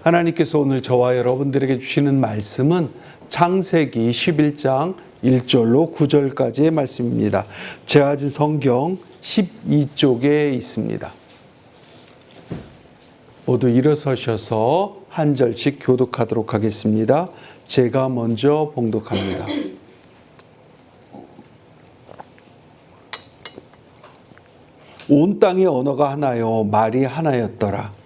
하나님께서 오늘 저와 여러분들에게 주시는 말씀은 창세기 11장 1절로 9절까지의 말씀입니다. 제가 가진 성경 12쪽에 있습니다. 모두 일어서셔서 한 절씩 교독하도록 하겠습니다. 제가 먼저 봉독합니다. 온 땅의 언어가 하나요 말이 하나였더라.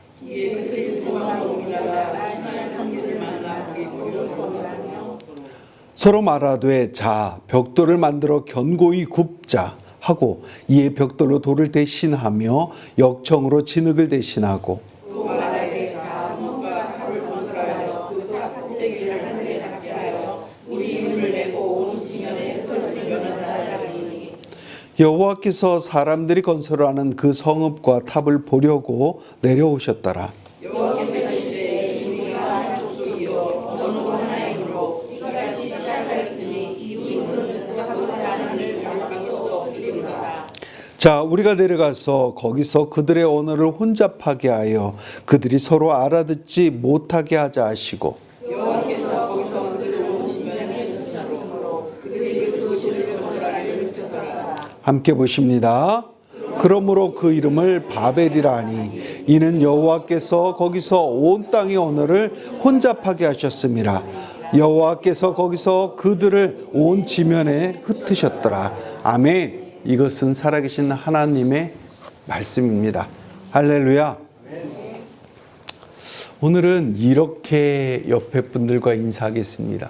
서로 말하되 자 벽돌을 만들어 견고히 굽자 하고 이에 벽돌로 돌을 대신하며 역청으로 진흙을 대신하고 또 말하되 자 성과 탑을 건설하여 그 탑 꼭대기를 하늘에 닿게 하여 우리 이름을 내고 온 지면에 흩어진 변호사들이 여호와께서 사람들이 건설하는 그 성읍과 탑을 보려고 내려오셨더라. 여호와께서 이르시되 우리가 한 족속이요 언어도 하나이므로 이같이 시작하였으니 이 우리는 그 하나님을 양할 수 없으리로다. 자, 우리가 내려가서 거기서 그들의 언어를 혼잡하게 하여 그들이 서로 알아듣지 못하게 하자 하시고 여호와께서 거기서 그들을 온 지면에 흩으셨으므로 그들이 그 도시를 건설하기를 흩어졌다. 함께 보십니다. 그러므로 그 이름을 바벨이라 하니 이는 여호와께서 거기서 온 땅의 언어를 혼잡하게 하셨음이라. 여호와께서 거기서 그들을 온 지면에 흩으셨더라. 아멘. 이것은 살아계신 하나님의 말씀입니다. 할렐루야. 오늘은 이렇게 옆에 분들과 인사하겠습니다.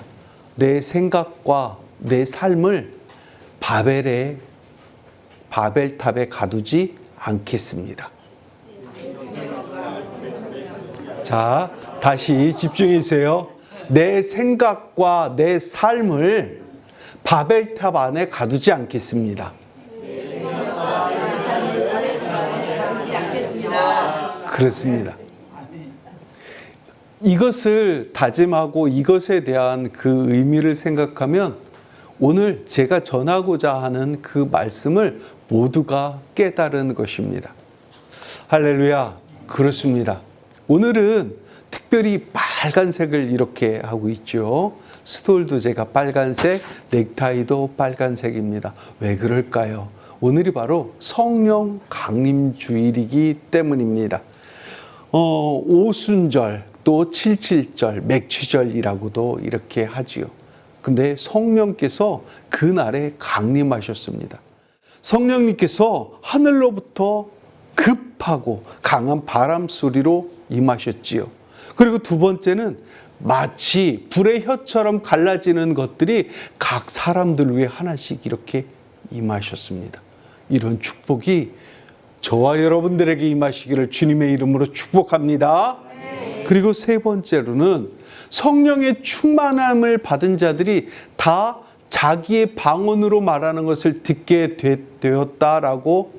내 생각과 내 삶을 바벨탑에 가두지 않겠습니다. 자, 다시 집중해 주세요. 내 생각과 내 삶을 바벨탑 안에 가두지 않겠습니다. 그렇습니다. 이것을 다짐하고 이것에 대한 그 의미를 생각하면 오늘 제가 전하고자 하는 그 말씀을 모두가 깨달은 것입니다. 할렐루야. 그렇습니다. 오늘은 특별히 빨간색을 이렇게 하고 있죠. 스톨도 제가 빨간색, 넥타이도 빨간색입니다. 왜 그럴까요? 오늘이 바로 성령 강림 주일이기 때문입니다. 오순절, 또 77절, 맥추절이라고도 이렇게 하지요. 근데 성령께서 그날에 강림하셨습니다. 성령님께서 하늘로부터 급하고 강한 바람 소리로 임하셨지요. 그리고 두 번째는 마치 불의 혀처럼 갈라지는 것들이 각 사람들 위해 하나씩 이렇게 임하셨습니다. 이런 축복이 저와 여러분들에게 임하시기를 주님의 이름으로 축복합니다. 그리고 세 번째로는 성령의 충만함을 받은 자들이 다 자기의 방언으로 말하는 것을 듣게 되었다라고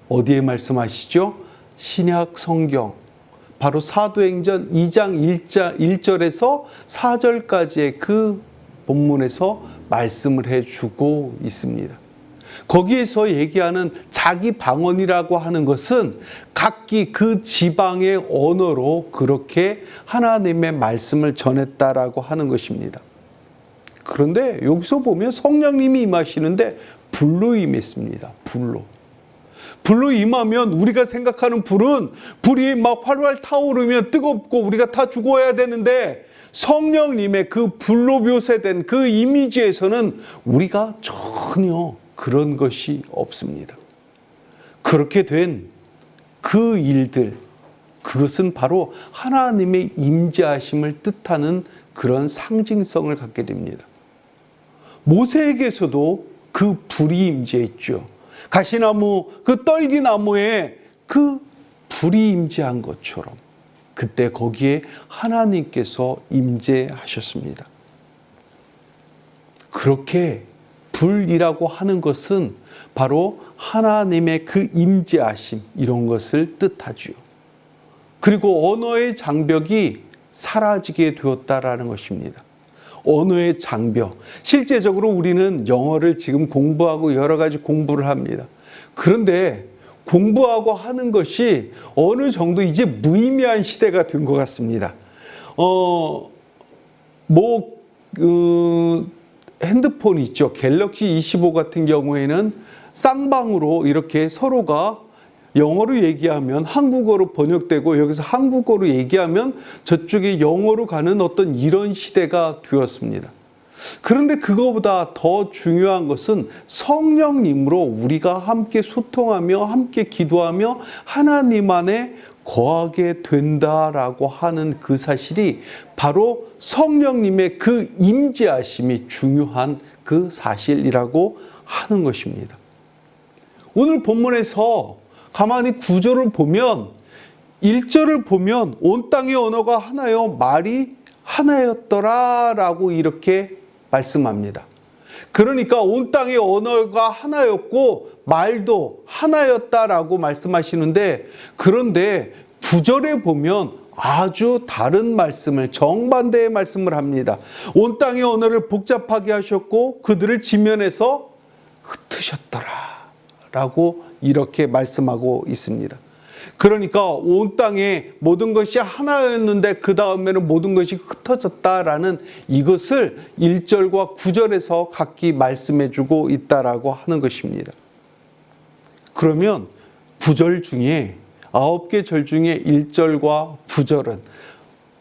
어디에 말씀하시죠? 신약 성경 바로 사도행전 2장 1절에서 4절까지의 그 본문에서 말씀을 해주고 있습니다. 거기에서 얘기하는 자기 방언이라고 하는 것은 각기 그 지방의 언어로 그렇게 하나님의 말씀을 전했다라고 하는 것입니다. 그런데 여기서 보면 성령님이 임하시는데 불로 임했습니다. 불로 임하면 우리가 생각하는 불이 막 활활 타오르면 뜨겁고 우리가 다 죽어야 되는데 성령님의 그 불로 묘사된 그 이미지에서는 우리가 전혀 그런 것이 없습니다. 그렇게 된 그 일들, 그것은 바로 하나님의 임재하심을 뜻하는 그런 상징성을 갖게 됩니다. 모세에게서도 그 불이 임재했죠. 가시나무, 그 떨기나무에 그 불이 임재한 것처럼 그때 거기에 하나님께서 임재하셨습니다. 그렇게 불이라고 하는 것은 바로 하나님의 그 임재하심 이런 것을 뜻하죠. 그리고 언어의 장벽이 사라지게 되었다라는 것입니다. 언어의 장벽. 실제적으로 우리는 영어를 지금 공부하고 여러 가지 공부를 합니다. 그런데 공부하고 하는 것이 어느 정도 이제 무의미한 시대가 된 것 같습니다. 핸드폰 있죠. 갤럭시 25 같은 경우에는 쌍방으로 이렇게 서로가 영어로 얘기하면 한국어로 번역되고 여기서 한국어로 얘기하면 저쪽에 영어로 가는 어떤 이런 시대가 되었습니다. 그런데 그거보다 더 중요한 것은 성령님으로 우리가 함께 소통하며 함께 기도하며 하나님 안에 거하게 된다라고 하는 그 사실이 바로 성령님의 그 임재하심이 중요한 그 사실이라고 하는 것입니다. 오늘 본문에서 가만히 구절을 보면 1절을 보면 온 땅의 언어가 하나요 말이 하나였더라라고 이렇게 말씀합니다. 그러니까 온 땅의 언어가 하나였고 말도 하나였다라고 말씀하시는데, 그런데 9절에 보면 아주 다른 말씀을, 정반대의 말씀을 합니다. 온 땅의 언어를 복잡하게 하셨고 그들을 지면에서 흩으셨더라 라고 이렇게 말씀하고 있습니다. 그러니까 온 땅에 모든 것이 하나였는데 그 다음에는 모든 것이 흩어졌다라는 이것을 1절과 9절에서 각기 말씀해 주고 있다라고 하는 것입니다. 그러면 9절 중에 9개 절 중에 1절과 9절은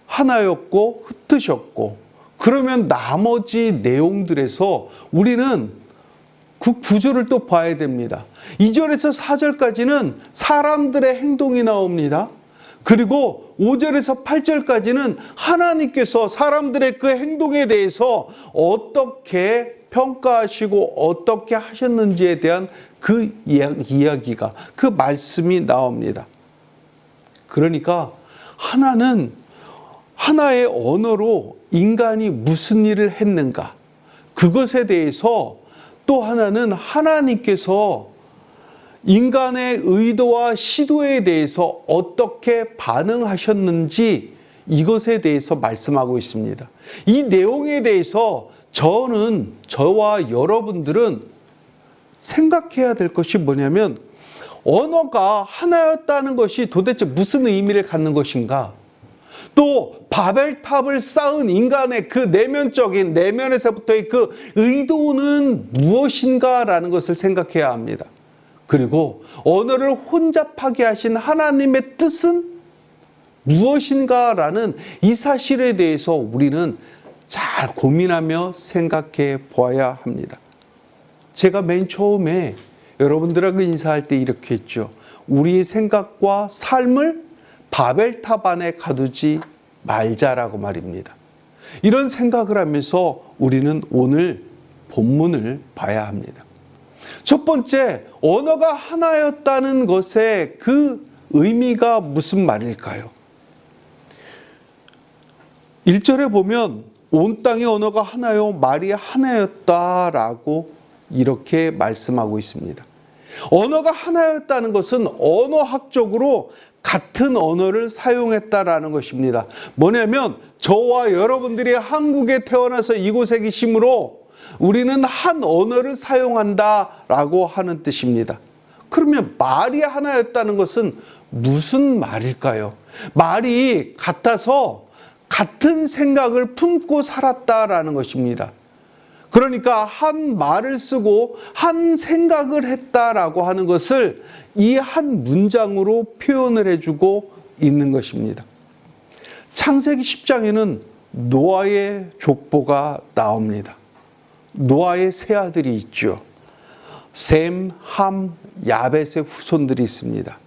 하나였고 흩으셨고, 그러면 나머지 내용들에서 우리는 그 9절을 또 봐야 됩니다. 2절에서 4절까지는 사람들의 행동이 나옵니다. 그리고 5절에서 8절까지는 하나님께서 사람들의 그 행동에 대해서 어떻게 평가하시고 어떻게 하셨는지에 대한 그 이야기가, 그 말씀이 나옵니다. 그러니까 하나의 언어로 인간이 무슨 일을 했는가, 그것에 대해서 또 하나는 하나님께서 인간의 의도와 시도에 대해서 어떻게 반응하셨는지 이것에 대해서 말씀하고 있습니다. 이 내용에 대해서 저와 여러분들은 생각해야 될 것이 뭐냐면, 언어가 하나였다는 것이 도대체 무슨 의미를 갖는 것인가? 또 바벨탑을 쌓은 인간의 그 내면에서부터의 그 의도는 무엇인가라는 것을 생각해야 합니다. 그리고 언어를 혼잡하게 하신 하나님의 뜻은 무엇인가라는 이 사실에 대해서 우리는 잘 고민하며 생각해 보아야 합니다. 제가 맨 처음에 여러분들하고 인사할 때 이렇게 했죠. 우리의 생각과 삶을 바벨탑 안에 가두지 말자라고 말입니다. 이런 생각을 하면서 우리는 오늘 본문을 봐야 합니다. 첫 번째, 언어가 하나였다는 것의 그 의미가 무슨 말일까요? 1절에 보면 온 땅의 언어가 하나요 말이 하나였다라고 이렇게 말씀하고 있습니다. 언어가 하나였다는 것은 언어학적으로 같은 언어를 사용했다라는 것입니다. 뭐냐면 저와 여러분들이 한국에 태어나서 이곳에 계심으로 우리는 한 언어를 사용한다라고 하는 뜻입니다. 그러면 말이 하나였다는 것은 무슨 말일까요? 말이 같아서 같은 생각을 품고 살았다라는 것입니다. 그러니까 한 말을 쓰고 한 생각을 했다라고 하는 것을 이 한 문장으로 표현을 해주고 있는 것입니다. 창세기 10장에는 노아의 족보가 나옵니다. 노아의 세 아들이 있죠. 셈, 함, 야벳의 후손들이 있습니다.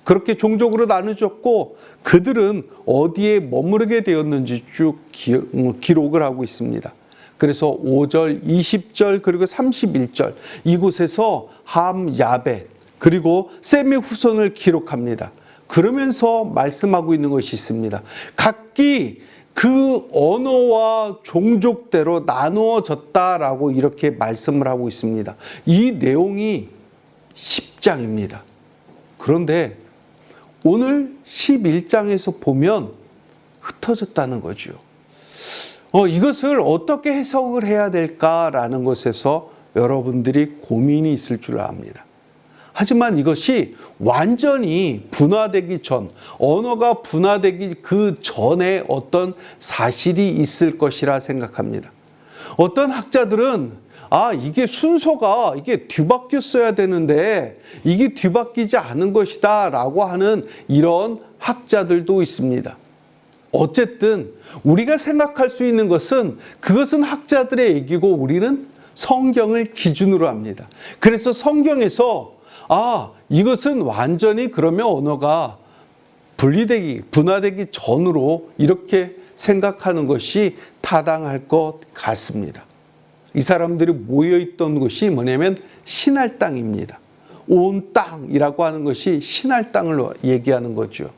그렇게 종족으로 나누졌고 그들은 어디에 머무르게 되었는지 쭉 기록을 하고 있습니다. 그래서 5절, 20절, 그리고 31절 이곳에서 함, 야벳, 그리고 셈의 후손을 기록합니다. 그러면서 말씀하고 있는 것이 있습니다. 각기 그 언어와 종족대로 나누어졌다라고 이렇게 말씀을 하고 있습니다. 이 내용이 10장입니다. 그런데 오늘 11장에서 보면 흩어졌다는 거죠. 이것을 어떻게 해석을 해야 될까라는 것에서 여러분들이 고민이 있을 줄 압니다. 하지만 이것이 완전히 분화되기 전, 언어가 분화되기 그 전에 어떤 사실이 있을 것이라 생각합니다. 어떤 학자들은 이게 순서가 이게 뒤바뀌었어야 되는데 이게 뒤바뀌지 않은 것이다 라고 하는 이런 학자들도 있습니다. 어쨌든 우리가 생각할 수 있는 것은 그것은 학자들의 얘기고 우리는 성경을 기준으로 합니다. 그래서 성경에서 이것은 완전히 그러면 언어가 분화되기 전으로 이렇게 생각하는 것이 타당할 것 같습니다. 이 사람들이 모여있던 곳이 뭐냐면 신할 땅입니다. 온 땅이라고 하는 것이 신할 땅을 얘기하는 거죠.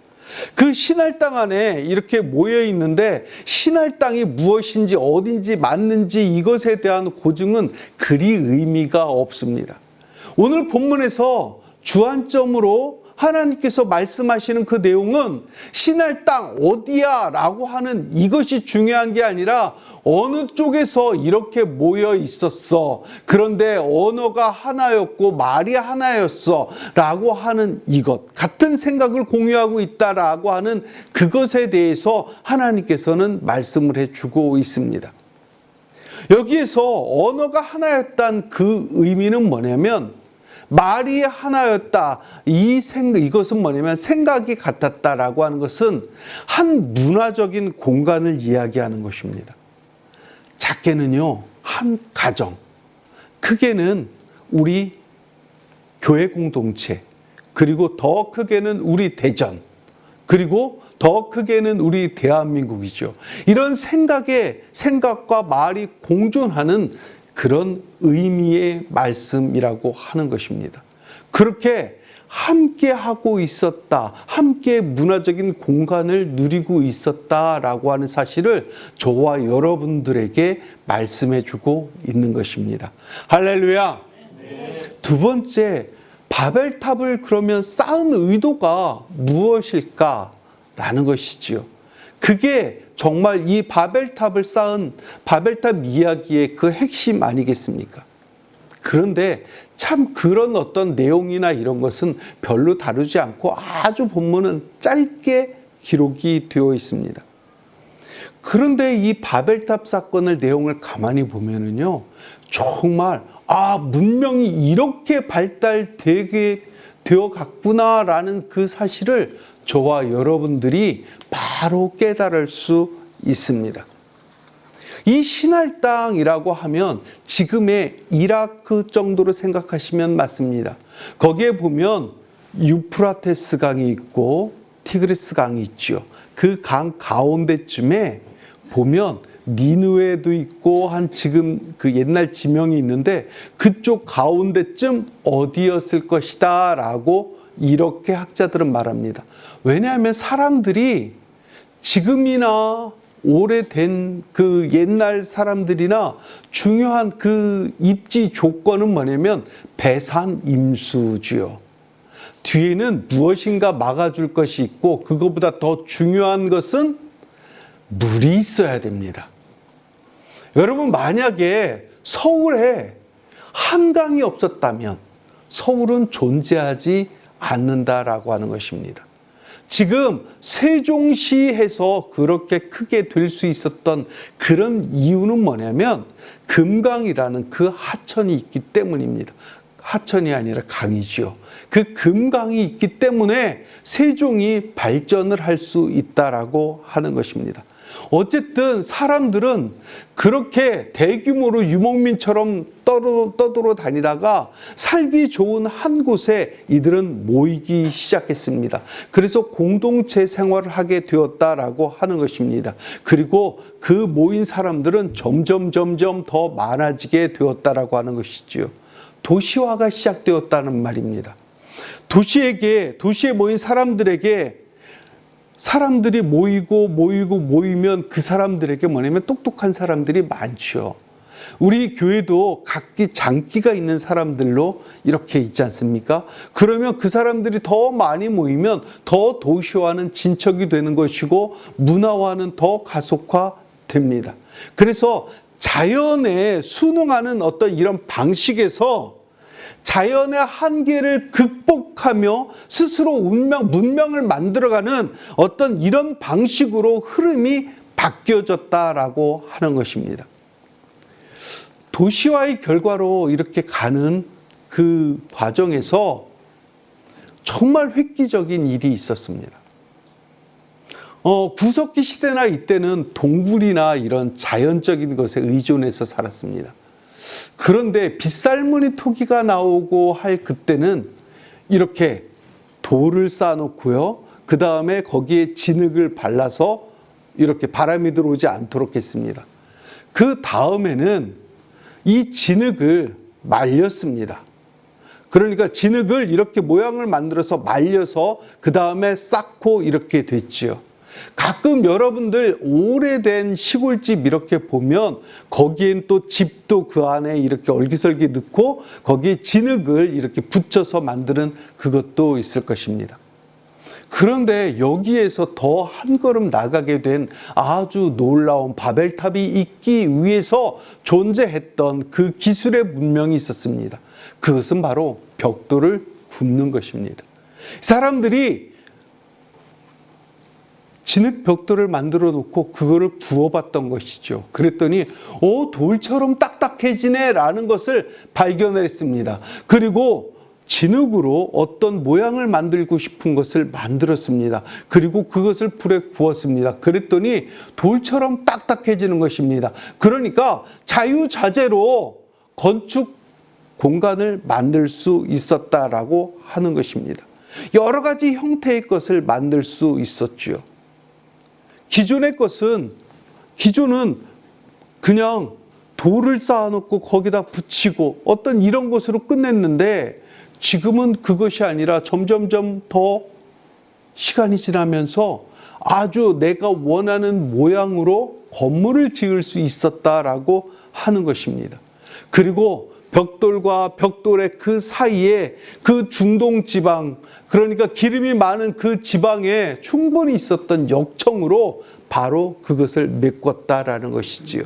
그 신할 땅 안에 이렇게 모여 있는데 신할 땅이 무엇인지 어딘지 맞는지 이것에 대한 고증은 그리 의미가 없습니다. 오늘 본문에서 주안점으로 하나님께서 말씀하시는 그 내용은 신할 땅 어디야 라고 하는 이것이 중요한 게 아니라 어느 쪽에서 이렇게 모여 있었어. 그런데 언어가 하나였고 말이 하나였어 라고 하는 이것, 같은 생각을 공유하고 있다라고 하는 그것에 대해서 하나님께서는 말씀을 해주고 있습니다. 여기에서 언어가 하나였다는 그 의미는 뭐냐면 말이 하나였다. 이것은 뭐냐면 생각이 같았다라고 하는 것은 한 문화적인 공간을 이야기하는 것입니다. 작게는요, 한 가정, 크게는 우리 교회 공동체, 그리고 더 크게는 우리 대전, 그리고 더 크게는 우리 대한민국이죠. 이런 생각과 말이 공존하는 그런 의미의 말씀이라고 하는 것입니다. 그렇게 함께 하고 있었다, 함께 문화적인 공간을 누리고 있었다라고 하는 사실을 저와 여러분들에게 말씀해 주고 있는 것입니다. 할렐루야. 두 번째, 바벨탑을 그러면 쌓은 의도가 무엇일까라는 것이지요. 그게 정말 이 바벨탑을 쌓은 바벨탑 이야기의 그 핵심 아니겠습니까? 그런데 참 그런 어떤 내용이나 이런 것은 별로 다루지 않고 아주 본문은 짧게 기록이 되어 있습니다. 그런데 이 바벨탑 사건의 내용을 가만히 보면은요, 정말 문명이 이렇게 발달되게 되어 갔구나라는 그 사실을 저와 여러분들이 바로 깨달을 수 있습니다. 이 신할 땅이라고 하면 지금의 이라크 정도로 생각하시면 맞습니다. 거기에 보면 유프라테스 강이 있고 티그리스 강이 있죠. 그 강 가운데쯤에 보면 니느웨도 있고 지금 그 옛날 지명이 있는데 그쪽 가운데쯤 어디였을 것이다 라고 이렇게 학자들은 말합니다. 왜냐하면 사람들이 지금이나 오래된 그 옛날 사람들이나 중요한 그 입지 조건은 뭐냐면 배산 임수지요. 뒤에는 무엇인가 막아줄 것이 있고 그거보다 더 중요한 것은 물이 있어야 됩니다. 여러분, 만약에 서울에 한강이 없었다면 서울은 존재하지 않는다라고 하는 것입니다. 지금 세종시에서 그렇게 크게 될 수 있었던 그런 이유는 뭐냐면 금강이라는 그 하천이 있기 때문입니다. 하천이 아니라 강이죠. 그 금강이 있기 때문에 세종이 발전을 할 수 있다라고 하는 것입니다. 어쨌든 사람들은 그렇게 대규모로 유목민처럼 떠돌아 다니다가 살기 좋은 한 곳에 이들은 모이기 시작했습니다. 그래서 공동체 생활을 하게 되었다라고 하는 것입니다. 그리고 그 모인 사람들은 점점 더 많아지게 되었다라고 하는 것이지요. 도시화가 시작되었다는 말입니다. 도시에 모인 사람들이 모이면 그 사람들에게 뭐냐면 똑똑한 사람들이 많죠. 우리 교회도 각기 장기가 있는 사람들로 이렇게 있지 않습니까? 그러면 그 사람들이 더 많이 모이면 더 도시화는 진척이 되는 것이고 문화화는 더 가속화됩니다. 그래서 자연에 순응하는 어떤 이런 방식에서 자연의 한계를 극복하며 스스로 문명을 만들어가는 어떤 이런 방식으로 흐름이 바뀌어졌다라고 하는 것입니다. 도시화의 결과로 이렇게 가는 그 과정에서 정말 획기적인 일이 있었습니다. 구석기 시대나 이때는 동굴이나 이런 자연적인 것에 의존해서 살았습니다. 그런데 빗살무늬 토기가 나오고 할 그때는 이렇게 돌을 쌓아놓고요. 그 다음에 거기에 진흙을 발라서 이렇게 바람이 들어오지 않도록 했습니다. 그 다음에는 이 진흙을 말렸습니다. 그러니까 진흙을 이렇게 모양을 만들어서 말려서 그 다음에 쌓고 이렇게 됐지요. 가끔 여러분들 오래된 시골집 이렇게 보면 거기엔 또 집도 그 안에 이렇게 얼기설기 넣고 거기에 진흙을 이렇게 붙여서 만드는 그것도 있을 것입니다. 그런데 여기에서 더 한 걸음 나가게 된 아주 놀라운 바벨탑이 있기 위해서 존재했던 그 기술의 문명이 있었습니다. 그것은 바로 벽돌을 굽는 것입니다. 사람들이 진흙 벽돌을 만들어 놓고 그거를 구워봤던 것이죠. 그랬더니 돌처럼 딱딱해지네 라는 것을 발견했습니다. 그리고 진흙으로 어떤 모양을 만들고 싶은 것을 만들었습니다. 그리고 그것을 불에 구웠습니다. 그랬더니 돌처럼 딱딱해지는 것입니다. 그러니까 자유자재로 건축 공간을 만들 수 있었다라고 하는 것입니다. 여러 가지 형태의 것을 만들 수 있었죠. 기존의 것은 그냥 돌을 쌓아놓고 거기다 붙이고 어떤 이런 것으로 끝냈는데 지금은 그것이 아니라 점점점 더 시간이 지나면서 아주 내가 원하는 모양으로 건물을 지을 수 있었다라고 하는 것입니다. 그리고 벽돌과 벽돌의 그 사이에 그 중동 지방, 그러니까 기름이 많은 그 지방에 충분히 있었던 역청으로 바로 그것을 메꿨다라는 것이지요.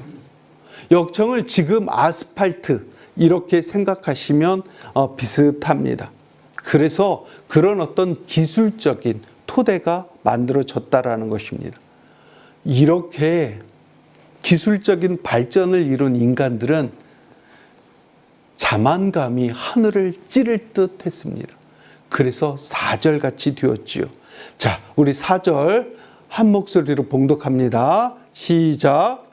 역청을 지금 아스팔트 이렇게 생각하시면 비슷합니다. 그래서 그런 어떤 기술적인 토대가 만들어졌다라는 것입니다. 이렇게 기술적인 발전을 이룬 인간들은 자만감이 하늘을 찌를 듯 했습니다. 그래서 4절같이 되었지요. 자, 우리 4절 한 목소리로 봉독합니다. 시작.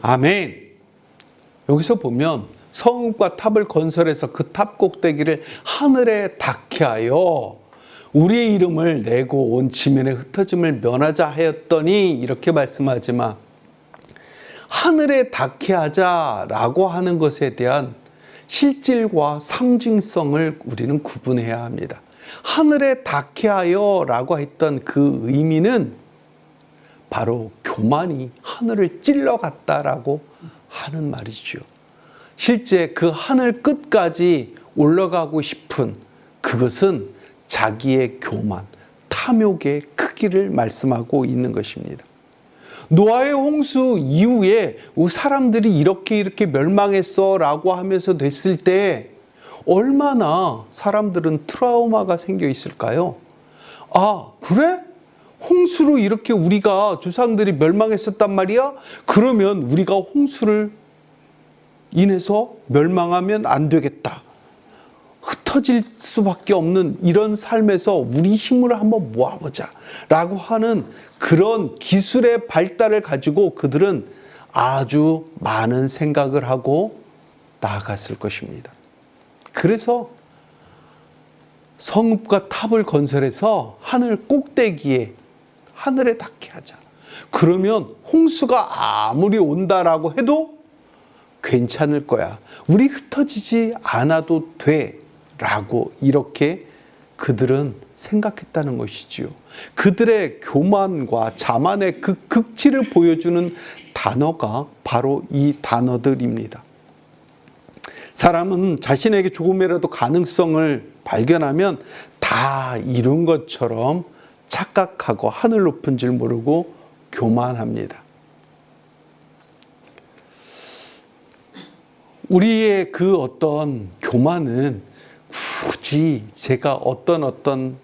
아멘. 여기서 보면 성읍과 탑을 건설해서 그 탑 꼭대기를 하늘에 닿게 하여 우리의 이름을 내고 온 지면의 흩어짐을 면하자 하였더니 이렇게 말씀하지만 하늘에 닿게 하자라고 하는 것에 대한 실질과 상징성을 우리는 구분해야 합니다. 하늘에 닿게 하여라고 했던 그 의미는 바로 교만이 하늘을 찔러갔다라고 하는 말이죠. 실제 그 하늘 끝까지 올라가고 싶은 그것은 자기의 교만, 탐욕의 크기를 말씀하고 있는 것입니다. 노아의 홍수 이후에 사람들이 이렇게 멸망했어 라고 하면서 됐을 때 얼마나 사람들은 트라우마가 생겨 있을까요? 아, 그래? 홍수로 이렇게 우리가 조상들이 멸망했었단 말이야? 그러면 우리가 홍수를 인해서 멸망하면 안 되겠다. 흩어질 수밖에 없는 이런 삶에서 우리 힘을 한번 모아보자 라고 하는 그런 기술의 발달을 가지고 그들은 아주 많은 생각을 하고 나아갔을 것입니다. 그래서 성읍과 탑을 건설해서 하늘 꼭대기에 하늘에 닿게 하자. 그러면 홍수가 아무리 온다라고 해도 괜찮을 거야. 우리 흩어지지 않아도 돼. 라고 이렇게 그들은 생각했다는 것이지요. 그들의 교만과 자만의 그 극치를 보여주는 단어가 바로 이 단어들입니다. 사람은 자신에게 조금이라도 가능성을 발견하면 다 이룬 것처럼 착각하고 하늘 높은 줄 모르고 교만합니다. 우리의 그 어떤 교만은 굳이 제가 어떤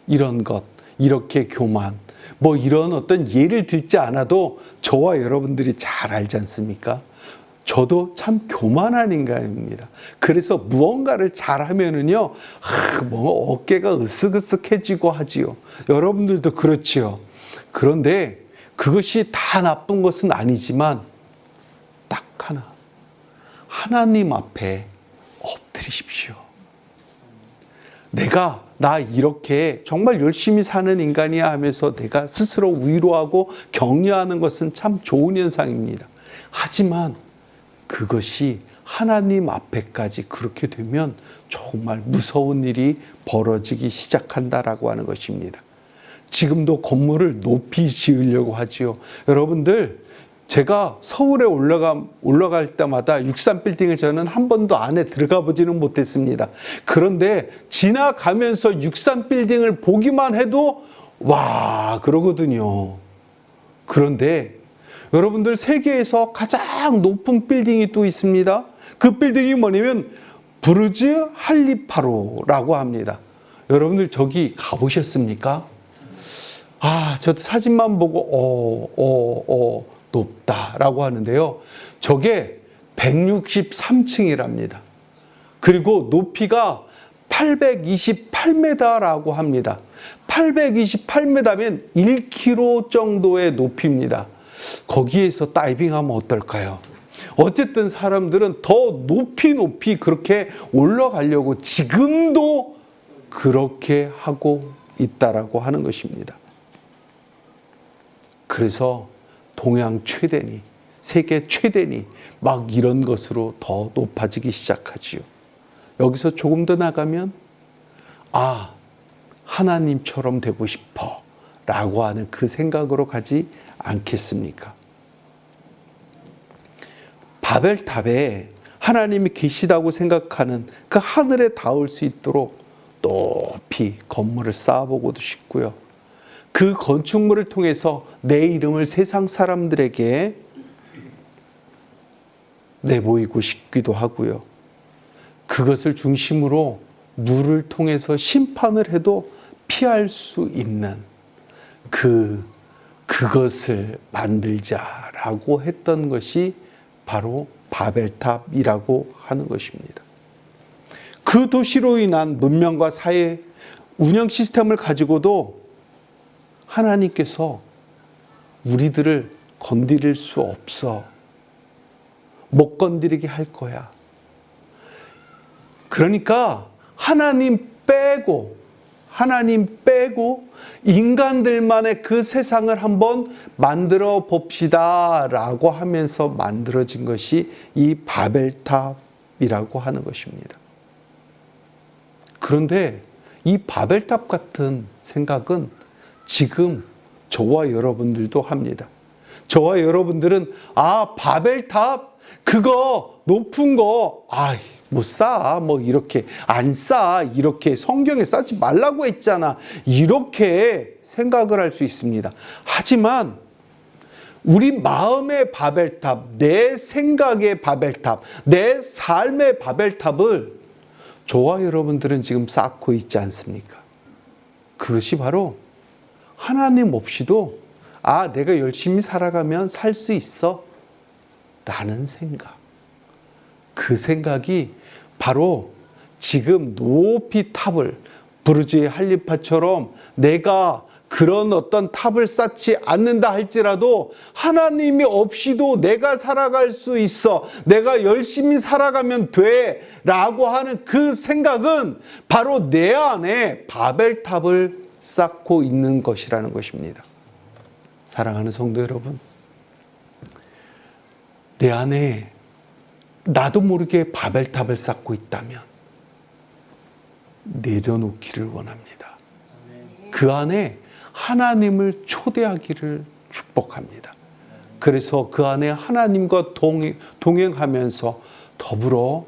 이런 것, 이렇게 교만, 뭐 이런 어떤 예를 들지 않아도 저와 여러분들이 잘 알지 않습니까? 저도 참 교만한 인간입니다. 그래서 무언가를 잘하면은요, 뭐 어깨가 으쓱으쓱해지고 하지요. 여러분들도 그렇지요. 그런데 그것이 다 나쁜 것은 아니지만 딱 하나, 하나님 앞에 엎드리십시오. 나 이렇게 정말 열심히 사는 인간이야 하면서 내가 스스로 위로하고 격려하는 것은 참 좋은 현상입니다. 하지만 그것이 하나님 앞에까지 그렇게 되면 정말 무서운 일이 벌어지기 시작한다라고 하는 것입니다. 지금도 건물을 높이 지으려고 하지요. 여러분들, 제가 서울에 올라갈 때마다 63빌딩을 저는 한 번도 안에 들어가 보지는 못했습니다. 그런데 지나가면서 63빌딩을 보기만 해도 와 그러거든요. 그런데 여러분들, 세계에서 가장 높은 빌딩이 또 있습니다. 그 빌딩이 뭐냐면 부르즈 할리파로라고 합니다. 여러분들 저기 가보셨습니까? 저도 사진만 보고 높다라고 하는데요. 저게 163층이랍니다. 그리고 높이가 828m라고 합니다. 828m면 1km 정도의 높이입니다. 거기에서 다이빙하면 어떨까요? 어쨌든 사람들은 더 높이 그렇게 올라가려고 지금도 그렇게 하고 있다라고 하는 것입니다. 그래서 동양 최대니, 세계 최대니 막 이런 것으로 더 높아지기 시작하지요. 여기서 조금 더 나가면 하나님처럼 되고 싶어 라고 하는 그 생각으로 가지 않겠습니까? 바벨탑에 하나님이 계시다고 생각하는 그 하늘에 닿을 수 있도록 높이 건물을 쌓아보고도 싶고요. 그 건축물을 통해서 내 이름을 세상 사람들에게 내보이고 싶기도 하고요. 그것을 중심으로 누를 통해서 심판을 해도 피할 수 있는 그것을 만들자라고 했던 것이 바로 바벨탑이라고 하는 것입니다. 그 도시로 인한 문명과 사회 운영 시스템을 가지고도 하나님께서 우리들을 건드릴 수 없어. 못 건드리게 할 거야. 그러니까 하나님 빼고 인간들만의 그 세상을 한번 만들어 봅시다 라고 하면서 만들어진 것이 이 바벨탑이라고 하는 것입니다. 그런데 이 바벨탑 같은 생각은 지금 저와 여러분들도 합니다. 저와 여러분들은 바벨탑 그거 높은 거 못 쌓아. 뭐 이렇게 안 쌓아. 이렇게 성경에 쌓지 말라고 했잖아. 이렇게 생각을 할 수 있습니다. 하지만 우리 마음의 바벨탑, 내 생각의 바벨탑, 내 삶의 바벨탑을 저와 여러분들은 지금 쌓고 있지 않습니까? 그것이 바로 하나님 없이도 내가 열심히 살아가면 살 수 있어 라는 생각. 그 생각이 바로 지금 높이 탑을 부르즈 할리파처럼 내가 그런 어떤 탑을 쌓지 않는다 할지라도 하나님이 없이도 내가 살아갈 수 있어. 내가 열심히 살아가면 돼 라고 하는 그 생각은 바로 내 안에 바벨탑을 쌓고 있는 것이라는 것입니다. 사랑하는 성도 여러분, 내 안에 나도 모르게 바벨탑을 쌓고 있다면 내려놓기를 원합니다. 그 안에 하나님을 초대하기를 축복합니다. 그래서 그 안에 하나님과 동행하면서 더불어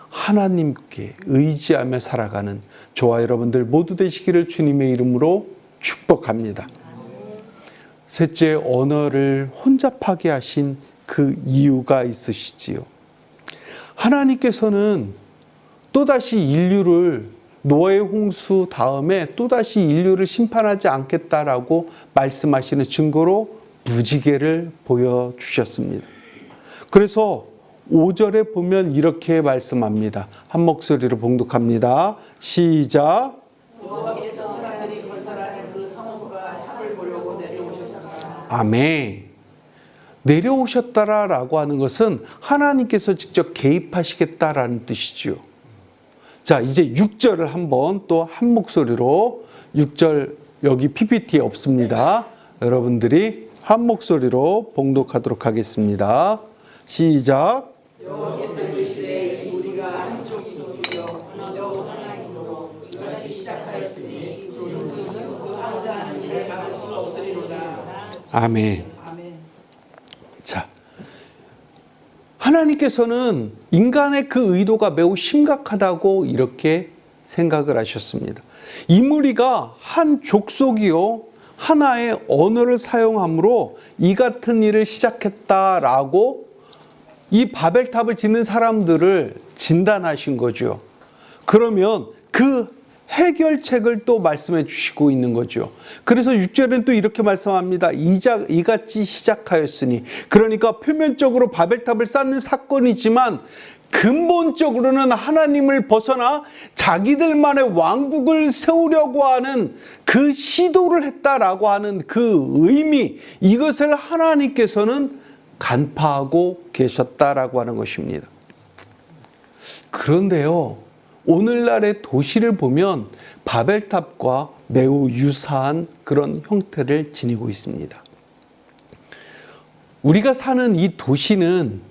하나님께 의지하며 살아가는 저와 여러분들 모두 되시기를 주님의 이름으로 축복합니다. 셋째, 언어를 혼잡하게 하신 그 이유가 있으시지요. 하나님께서는 또다시 인류를 노아의 홍수 다음에 또다시 인류를 심판하지 않겠다라고 말씀하시는 증거로 무지개를 보여주셨습니다. 그래서 5절에 보면 이렇게 말씀합니다. 한 목소리로 봉독합니다. 시작. 여호와께서 하나님이 건설하는 그 성읍과 탑을 보려고 내려오셨다. 아멘. 내려오셨다라고 하는 것은 하나님께서 직접 개입하시겠다라는 뜻이지요. 자, 이제 6절을 한번 또 한 목소리로 6절 여기 PPT에 없습니다. 여러분들이 한 목소리로 봉독하도록 하겠습니다. 시작. 여호와께서 이르시되 우리가 한쪽이 도리요 너 하나님으로 이것이 시작하였으니 우리는 그 하고자 하는 일을 막을 수가 없으리로다. 아멘. 아멘. 자, 하나님께서는 인간의 그 의도가 매우 심각하다고 이렇게 생각을 하셨습니다. 이 무리가 한 족속이요 하나의 언어를 사용함으로 이 같은 일을 시작했다라고 이 바벨탑을 짓는 사람들을 진단하신 거죠. 그러면 그 해결책을 또 말씀해 주시고 있는 거죠. 그래서 6절에는 또 이렇게 말씀합니다. 이같이 시작하였으니, 그러니까 표면적으로 바벨탑을 쌓는 사건이지만 근본적으로는 하나님을 벗어나 자기들만의 왕국을 세우려고 하는 그 시도를 했다라고 하는 그 의미, 이것을 하나님께서는 간파하고 계셨다라고 하는 것입니다. 그런데요, 오늘날의 도시를 보면 바벨탑과 매우 유사한 그런 형태를 지니고 있습니다. 우리가 사는 이 도시는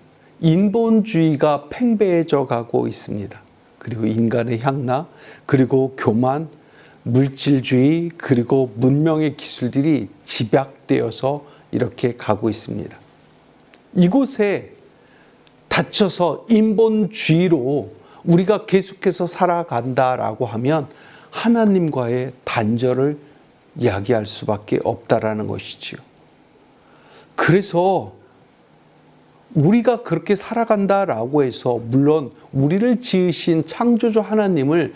인본주의가 팽배해져 가고 있습니다. 그리고 인간의 향락, 그리고 교만, 물질주의, 그리고 문명의 기술들이 집약되어서 이렇게 가고 있습니다. 이곳에 닫혀서 인본주의로 우리가 계속해서 살아간다라고 하면 하나님과의 단절을 이야기할 수밖에 없다라는 것이지요. 그래서 우리가 그렇게 살아간다라고 해서 물론 우리를 지으신 창조주 하나님을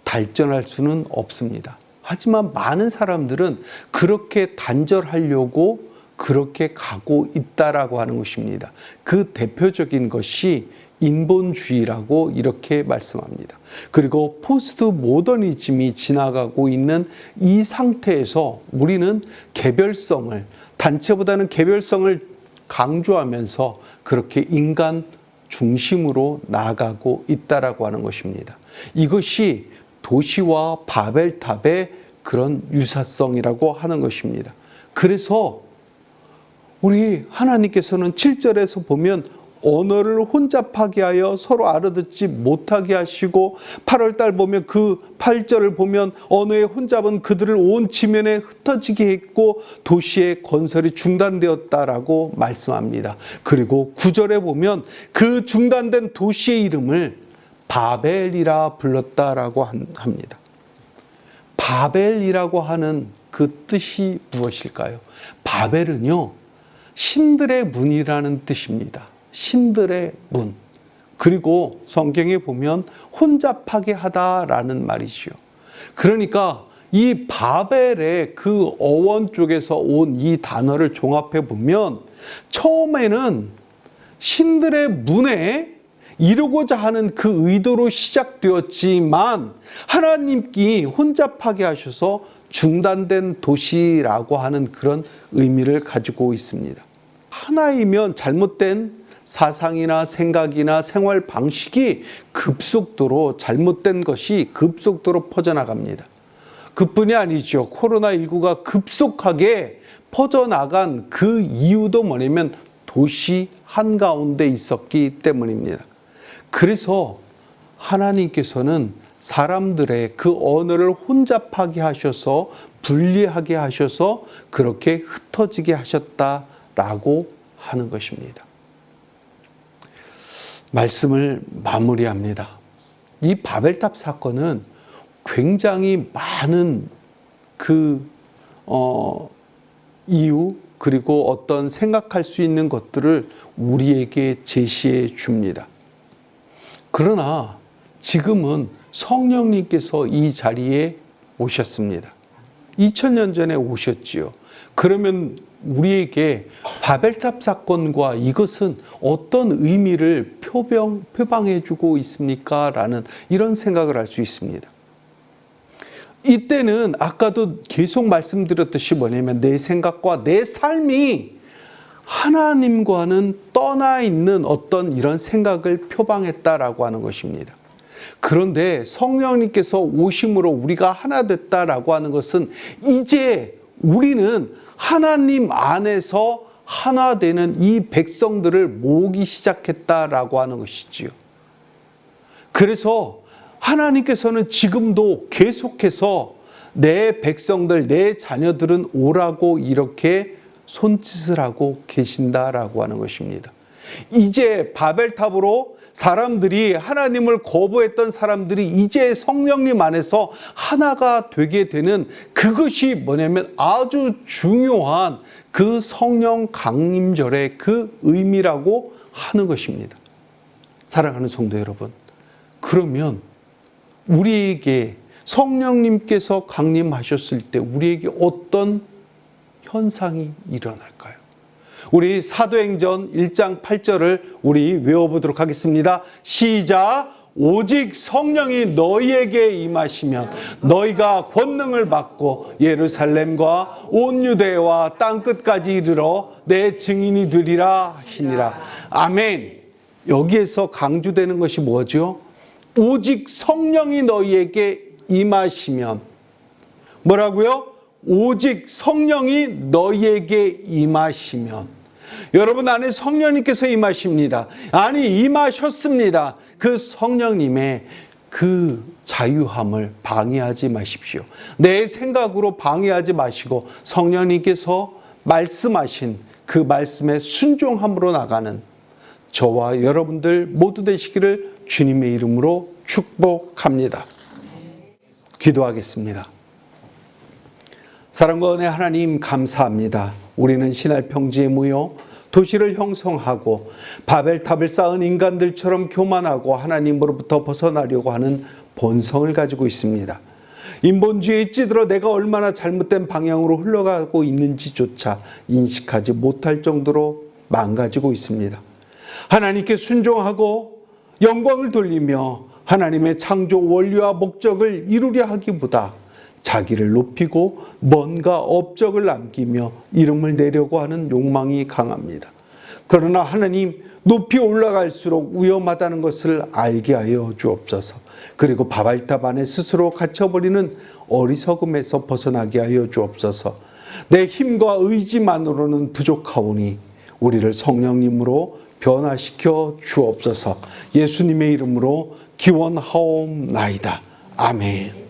달전할 수는 없습니다. 하지만 많은 사람들은 그렇게 단절하려고 그렇게 가고 있다라고 하는 것입니다. 그 대표적인 것이 인본주의라고 이렇게 말씀합니다. 그리고 포스트 모더니즘이 지나가고 있는 이 상태에서 우리는 개별성을, 단체보다는 개별성을 강조하면서 그렇게 인간 중심으로 나아가고 있다라고 하는 것입니다. 이것이 도시와 바벨탑의 그런 유사성이라고 하는 것입니다. 그래서 우리 하나님께서는 7절에서 보면 언어를 혼잡하게 하여 서로 알아듣지 못하게 하시고, 8월달 보면 그 8절을 보면 언어의 혼잡은 그들을 온 지면에 흩어지게 했고 도시의 건설이 중단되었다라고 말씀합니다. 그리고 9절에 보면 그 중단된 도시의 이름을 바벨이라 불렀다라고 합니다. 바벨이라고 하는 그 뜻이 무엇일까요? 바벨은요, 신들의 문이라는 뜻입니다. 신들의 문. 그리고 성경에 보면 혼잡하게 하다라는 말이지요. 그러니까 이 바벨의 그 어원 쪽에서 온 이 단어를 종합해 보면 처음에는 신들의 문에 이루고자 하는 그 의도로 시작되었지만 하나님께 혼잡하게 하셔서 중단된 도시라고 하는 그런 의미를 가지고 있습니다. 하나이면 잘못된 사상이나 생각이나 생활 방식이 급속도로, 잘못된 것이 급속도로 퍼져나갑니다. 그뿐이 아니죠. 코로나19가 급속하게 퍼져나간 그 이유도 뭐냐면 도시 한가운데 있었기 때문입니다. 그래서 하나님께서는 사람들의 그 언어를 혼잡하게 하셔서 분리하게 하셔서 그렇게 흩어지게 하셨다라고 하는 것입니다. 말씀을 마무리합니다. 이 바벨탑 사건은 굉장히 많은 그 이유 그리고 어떤 생각할 수 있는 것들을 우리에게 제시해 줍니다. 그러나 지금은 성령님께서 이 자리에 오셨습니다. 2000년 전에 오셨지요. 그러면 우리에게 바벨탑 사건과 이것은 어떤 의미를 표방해 주고 있습니까? 라는 이런 생각을 할 수 있습니다. 이때는 아까도 계속 말씀드렸듯이 뭐냐면 내 생각과 내 삶이 하나님과는 떠나 있는 어떤 이런 생각을 표방했다라고 하는 것입니다. 그런데 성령님께서 오심으로 우리가 하나 됐다라고 하는 것은 이제 우리는 하나님 안에서 하나 되는 이 백성들을 모으기 시작했다라고 하는 것이지요. 그래서 하나님께서는 지금도 계속해서 내 백성들, 내 자녀들은 오라고 이렇게 손짓을 하고 계신다라고 하는 것입니다. 이제 바벨탑으로 사람들이 하나님을 거부했던 사람들이 이제 성령님 안에서 하나가 되게 되는 그것이 뭐냐면 아주 중요한 그 성령 강림절의 그 의미라고 하는 것입니다. 사랑하는 성도 여러분, 그러면 우리에게 성령님께서 강림하셨을 때 우리에게 어떤 현상이 일어날까요? 우리 사도행전 1장 8절을 우리 외워보도록 하겠습니다. 시작! 오직 성령이 너희에게 임하시면 너희가 권능을 받고 예루살렘과 온 유대와 땅끝까지 이르러 내 증인이 되리라 하시니라. 아멘. 여기에서 강조되는 것이 뭐죠? 오직 성령이 너희에게 임하시면 뭐라고요? 오직 성령이 너희에게 임하시면 여러분 안에 성령님께서 임하십니다. 아니 임하셨습니다. 그 성령님의 그 자유함을 방해하지 마십시오. 내 생각으로 방해하지 마시고 성령님께서 말씀하신 그 말씀에 순종함으로 나가는 저와 여러분들 모두 되시기를 주님의 이름으로 축복합니다. 기도하겠습니다. 사랑과 은혜 하나님 감사합니다. 우리는 신할 평지에 모여 도시를 형성하고 바벨탑을 쌓은 인간들처럼 교만하고 하나님으로부터 벗어나려고 하는 본성을 가지고 있습니다. 인본주의에 찌들어 내가 얼마나 잘못된 방향으로 흘러가고 있는지조차 인식하지 못할 정도로 망가지고 있습니다. 하나님께 순종하고 영광을 돌리며 하나님의 창조 원리와 목적을 이루려 하기보다 자기를 높이고 뭔가 업적을 남기며 이름을 내려고 하는 욕망이 강합니다. 그러나 하나님, 높이 올라갈수록 위험하다는 것을 알게 하여 주옵소서. 그리고 바벨탑 안에 스스로 갇혀버리는 어리석음에서 벗어나게 하여 주옵소서. 내 힘과 의지만으로는 부족하오니 우리를 성령님으로 변화시켜 주옵소서. 예수님의 이름으로 기원하옵나이다. 아멘.